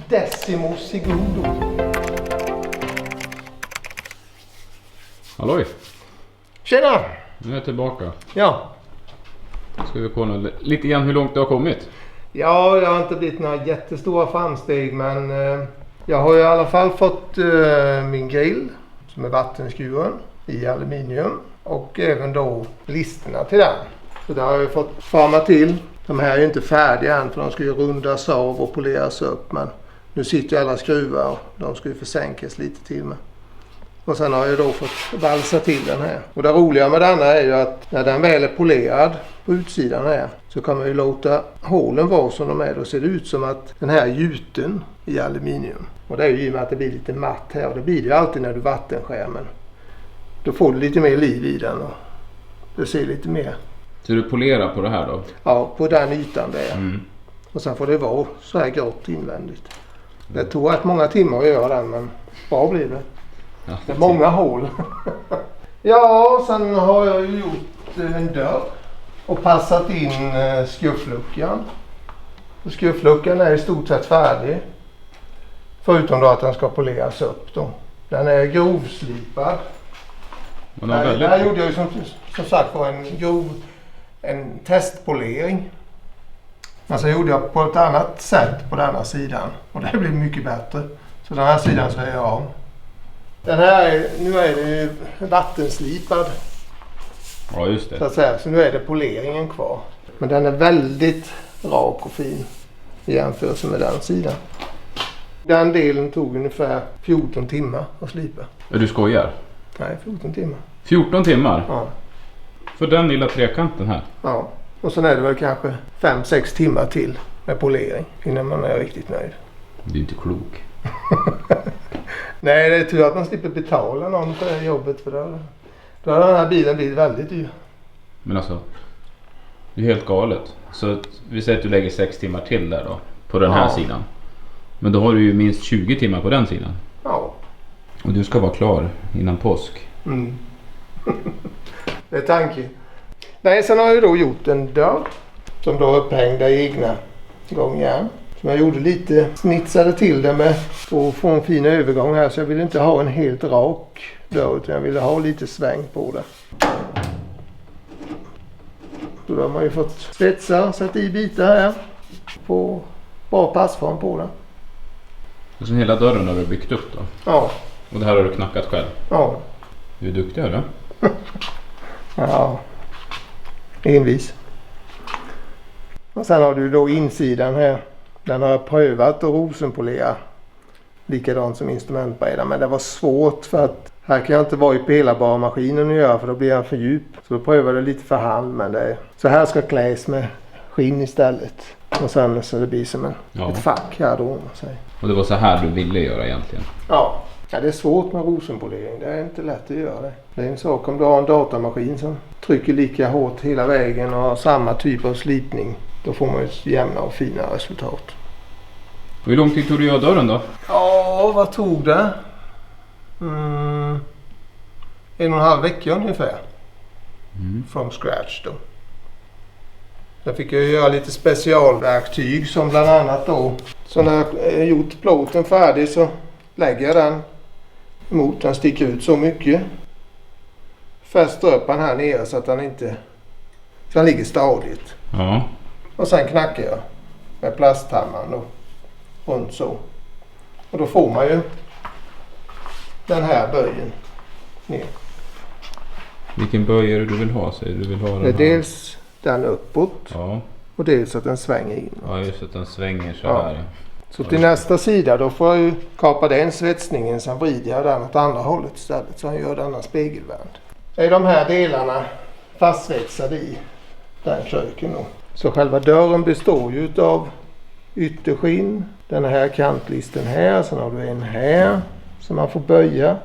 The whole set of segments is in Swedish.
Decimo segundo. Halloj! Tjena! Nu är jag tillbaka. Ja. Ska vi kolla lite grann hur långt du har kommit? Ja, jag har inte blivit några jättestora framsteg, men jag har i alla fall fått min grill som är vattenskuren i aluminium och även då listerna till den. Så det har jag fått forma till. De här är ju inte färdiga än för de ska ju rundas av och poleras upp, men nu sitter ju alla skruvar och de ska ju försänkas lite till med. Och sen har jag då fått valsa till den här. Och det roliga med denna är ju att när den väl är polerad på utsidan här så kan man ju låta hålen vara som de är. Då ser det ut som att den här är gjuten i aluminium. Och det är ju i och med att det blir lite matt här. Och det blir det ju alltid när du vattenskär. Men då får du lite mer liv i den och det ser lite mer. Så du polerar på det här då? Ja, på den ytan där. Och sen får det vara så här grått invändigt. Det tog rätt många timmar att göra den, men bra blir det. Ja, det är många hål. Ja, sen har jag ju gjort en dörr och passat in skuffluckan. Skuffluckan är i stort sett färdig. Förutom då att den ska poleras upp då. Den är grovslipad. Där gjorde jag ju som sagt var en testpolering. Men så gjorde jag på ett annat sätt på denna sidan. Och det blir mycket bättre. Så den här sidan så är jag av. Den här, nu är det ju vattenslipad. Ja, just det. Så att säga. Så nu är det poleringen kvar. Men den är väldigt rak och fin i jämförelse med den sidan. Den delen tog ungefär 14 timmar att slipa. Du skojar? Nej, 14 timmar. 14 timmar? Ja. För den lilla trekanten här? Ja. Och sen är det väl kanske 5-6 timmar till med polering innan man är riktigt nöjd. Du är inte klok. Nej, det är tur att man slipper betala någon för det här jobbet, för då har den här bilen blivit väldigt dyr. Men alltså, det är helt galet. Så vi säger att du lägger 6 timmar till där då, på den här sidan. Men då har du ju minst 20 timmar på den sidan. Ja. Och du ska vara klar innan påsk. Mm. Det är tanken. Nej, sen har jag då gjort en dörr som då är upphängd i egna gångjärn. Som jag gjorde lite, snitsade till det med och få en fin övergång här, så jag ville inte ha en helt rak dörr utan jag ville ha lite sväng på det. Så då har man ju fått svetsa, sätta i bitar här. Få bra passform på den. Och sen hela dörren har du byggt upp då? Ja. Och det här har du knackat själv? Ja. Du är duktig, eller? Ja. Envis. Och sen har du då insidan här. Den har jag prövat att rosenpolera. Likadant som instrumentbrädan. Men det var svårt för att här kan jag inte vara i pelarbarmaskinen och göra, för då blir den för djup. Så då prövade jag lite för hand. Men det är, så här ska kläs med skinn istället. Och sen så det blir som ett fack här då. Och det var så här du ville göra egentligen? Ja. Ja, det är svårt med rosenpolering. Det är inte lätt att göra det. Det är en sak om du har en datamaskin som trycker lika hårt hela vägen och har samma typ av slipning. Då får man ju jämna och fina resultat. Och hur lång tid tog du att göra dörren då? Ja, vad tog det? 1,5 vecka ungefär. From scratch då. Sen fick jag göra lite specialverktyg som bland annat då. Så när jag gjort plåten färdig så lägger jag den emot, den sticker ut så mycket. Fäster upp den här nere så att den inte, så den ligger stadigt. Ja. Och sen knackar jag med plasthammaren då, runt så. Och då får man ju den här böjen ner. Vilken böj är det du vill ha? Säger du vill ha den det är här? dels den uppåt, ja, och dels att den svänger in. Ja, just att den svänger så Ja. här. Så till nästa sida då får jag ju kapa den svetsningen, sen vrider jag den åt andra hållet istället så han gör denna spegelvänd. Är de här delarna fastsvetsade i den kröken då. Så själva dörren består ju av ytterskinn, den här kantlisten här, sen har du en här som man får böja.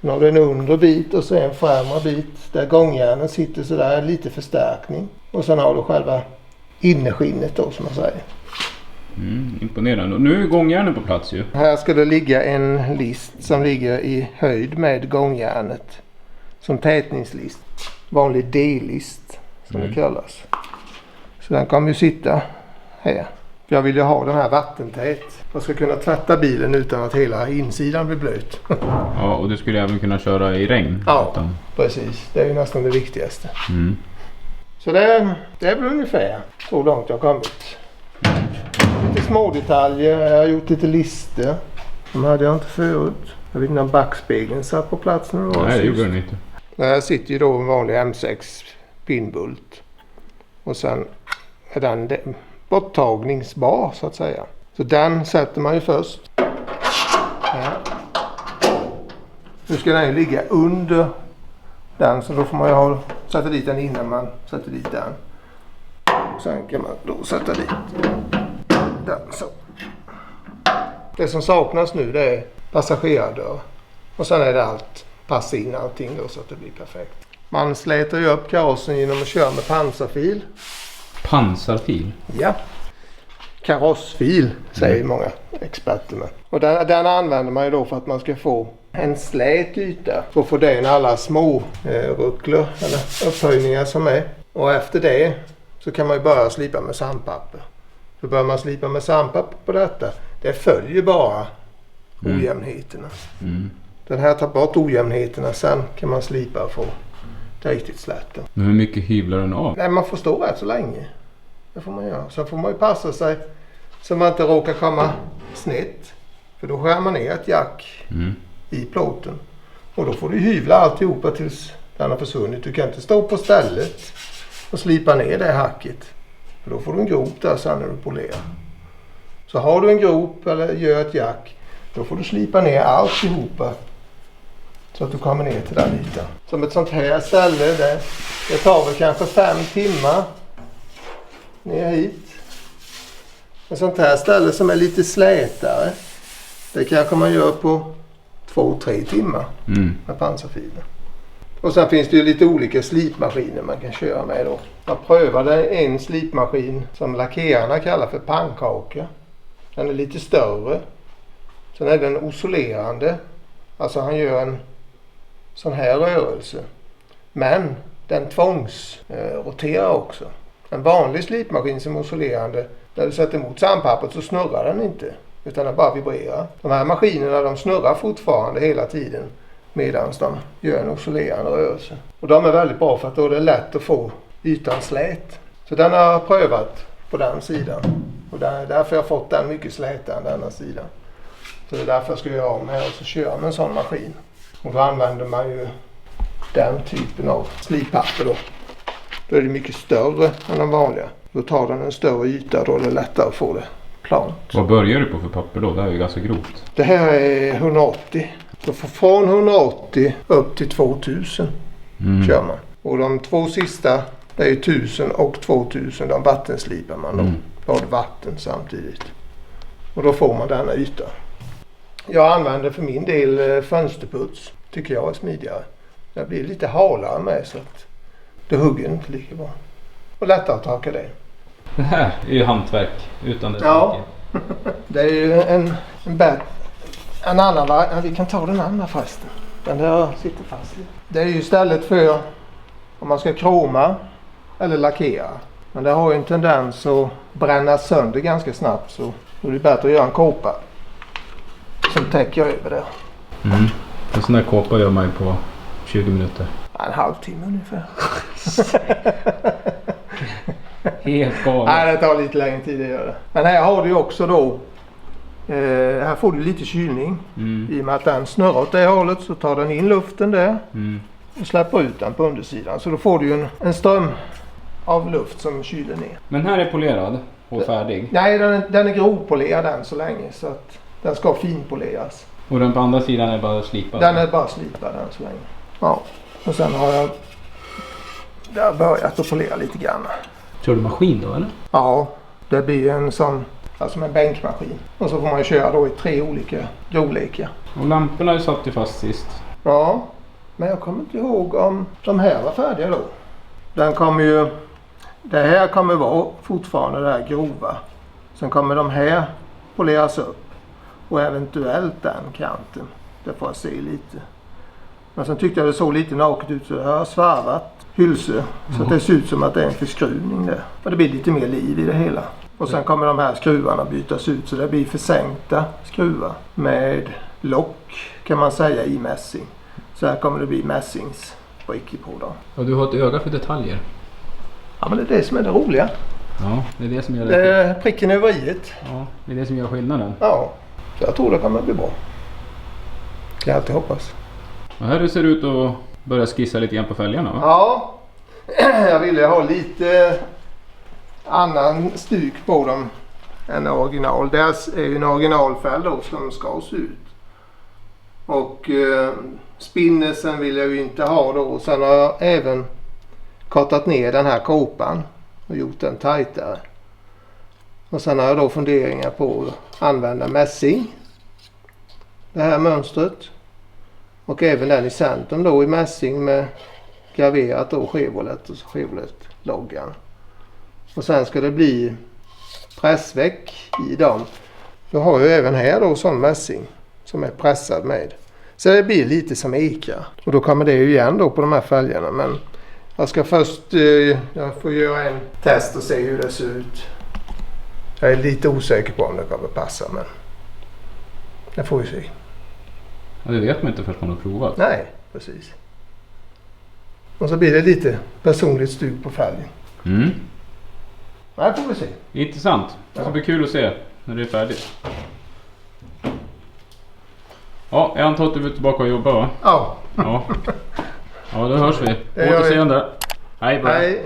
Sen har du en undre bit och så en främre bit där gångjärnen sitter, så där lite förstärkning. Och sen har du själva innerskinnet då, som man säger. Imponerande. Och nu är gångjärnen på plats ju. Här ska det ligga en list som ligger i höjd med gångjärnet. Som tätningslist. Vanlig D-list som det kallas. Så den kommer ju sitta här För jag vill ju ha den här vattentät. Jag ska kunna tvätta bilen utan att hela insidan blir blöt. Ja, och du skulle även kunna köra i regn. Ja, precis. Det är ju nästan det viktigaste. Så det är väl ungefär så långt jag har kommit. Lite små detaljer. Jag har gjort lite lister. De hade jag inte förut. Jag vet inte om backspegeln satt på plats nu. Nej, det gjorde den inte. Där sitter ju då en vanlig M6 pinbult. Och sen är den borttagningsbar så att säga. Så den sätter man ju först. Ja. Nu ska den ju ligga under den, så då får man ju sätta dit den innan man sätter dit den. Sen kan man då sätta dit den så. Det som saknas nu, det är passagerardörr. Och sen är det allt. Passa in allting då så att det blir perfekt. Man slätar ju upp karossen genom att köra med pansarfil. Pansarfil? Ja. Karossfil säger många experter med. Och den använder man ju då för att man ska få en slät yta. För att få den alla små rucklor eller upphöjningar som är. Och efter det så kan man ju börja slipa med sandpapper. Så börjar man slipa med sandpapper på detta. Det följer bara ojämnheterna. Den här tar bort ojämnheterna, sen kan man slipa och få det riktigt slätt. Men hur mycket hyvlar den av? Nej, man får stå rätt så länge. Det får man göra. Så får man ju passa sig så man inte råkar komma snett. För då skär man ner ett jack i plåten. Och då får du hyvla alltihopa tills den har försvunnit. Du kan inte stå på stället och slipa ner det hacket. För då får du en grop där sen när du polerar. Så har du en grop eller gör ett jack, då får du slipa ner alltihopa så att du kommer ner till den ytan. Som ett sånt här ställe, det tar väl kanske 5 timmar ner hit. Ett sånt här ställe som är lite slätare, det kanske man gör på 2-3 timmar med pansarfilen. Och sen finns det ju lite olika slipmaskiner man kan köra med då. Jag prövade en slipmaskin som lackerarna kallar för pannkaka. Den är lite större. Sen är den oscillerande. Alltså han gör en sån här rörelse. Men den tvångsroterar också. En vanlig slipmaskin som är oscillerande, när du sätter emot sandpappret så snurrar den inte. Utan den bara vibrerar. De här maskinerna, de snurrar fortfarande hela tiden medan de gör en oscillerande rörelse. Och de är väldigt bra för att då är det lätt att få ytan slät. Så den har jag prövat på den sidan. Och därför har jag fått den mycket slätare än denna sidan. Så det är därför jag ska göra om här och så köra med en sån maskin. Och då använder man ju den typen av slippapper då. Då är det mycket större än den vanliga. Då tar den en större yta, då är det lättare att få det plant. Vad börjar du på för papper då? Det här är ju ganska grovt. Det här är 180. Så från 180 upp till 2000 kör man. Och de två sista, det är 1000 och 2000, de vattenslipar man då. Då har du vatten samtidigt. Och då får man denna yta. Jag använder för min del fönsterputs. Tycker jag är smidigare. Det blir lite halare med så att det hugger inte lika bra. Och lättare att torka det. Det här är ju hantverk utan det. Ja, det är ju en annan variant. Vi kan ta den andra förresten. Den där sitter fast. Det är ju istället för om man ska kroma eller lackera. Men det har ju en tendens att bränna sönder ganska snabbt, så då är det bättre att göra en kåpa som täcker över det. En sån där kåpa gör man ju på 20 minuter. En halvtimme ungefär. Helt galet. Nej, det tar lite längre tid att göra det. Men här har du ju också då, här får du lite kylning. I och med att den snurrar åt det hållet så tar den in luften där och släpper ut den på undersidan. Så då får du ju en ström av luft som kyler ner. Men här är polerad och färdig? Nej, den är grovpolerad än så länge, så att den ska finpoleras. Och den på andra sidan är bara slipad? Den är bara slipad än så länge. Ja, och sen har jag börjat att polera lite grann. Kör du maskin då eller? Ja, det blir en sån, alltså en bänkmaskin. Och så får man ju köra då i 3 olika grovlekar. Och lamporna är satt ju fast sist. Ja, men jag kommer inte ihåg om de här var färdiga då. Det här kommer vara fortfarande det här grova. Sen kommer de här poleras upp. Och eventuellt den kanten. Det får jag se lite. Men sen tyckte jag det såg lite naket ut, så jag har svarvat hylsor. Så att det ser ut som att det är en förskruvning där. Och det blir lite mer liv i det hela. Och sen kommer de här skruvarna bytas ut så det blir försänkta skruvar med lock kan man säga i mässing. Så här kommer det bli mässingsbrickor på dem. Och du har ett öga för detaljer. Ja men det är det som är det roliga. Ja, det är det som gör Det är pricken över i-et. Ja, det är det som gör skillnaden. Ja, så jag tror det kommer bli bra. Kan jag alltid hoppas. Och här du ser ut att börja skissa lite grann på fälgarna, va? Ja, jag ville ha lite annan stuk på dem än original. Det är ju en originalfälg då som ska se ut. Och spinnelsen vill jag ju inte ha då. Sen har jag även kortat ner den här kåpan och gjort den tajtare. Och sen har jag då funderingar på att använda mässing. Det här mönstret. Och även den i centrum då i mässing med graverat då Chevrolet och Chevrolet-loggan. Och sen ska det bli pressväck i dem. Då har jag även här då sån mässing som är pressad med. Så det blir lite som Eka. Och då kommer det ju igen då på de här fälgarna. Men jag ska först jag får göra en test och se hur det ser ut. Jag är lite osäker på om det kommer passa men det får vi se. Ja, det vet man inte först man har provat. Nej, precis. Och så blir det lite personligt stug på fälgen. Mm. Nej, får vi se. Intressant. Det ska bli kul att se när det är färdigt. Ja, jag antar att du är tillbaka och jobbar, va? Ja. Ja, då hörs vi. Det gör vi. Återseende. Hej, bra. Hej.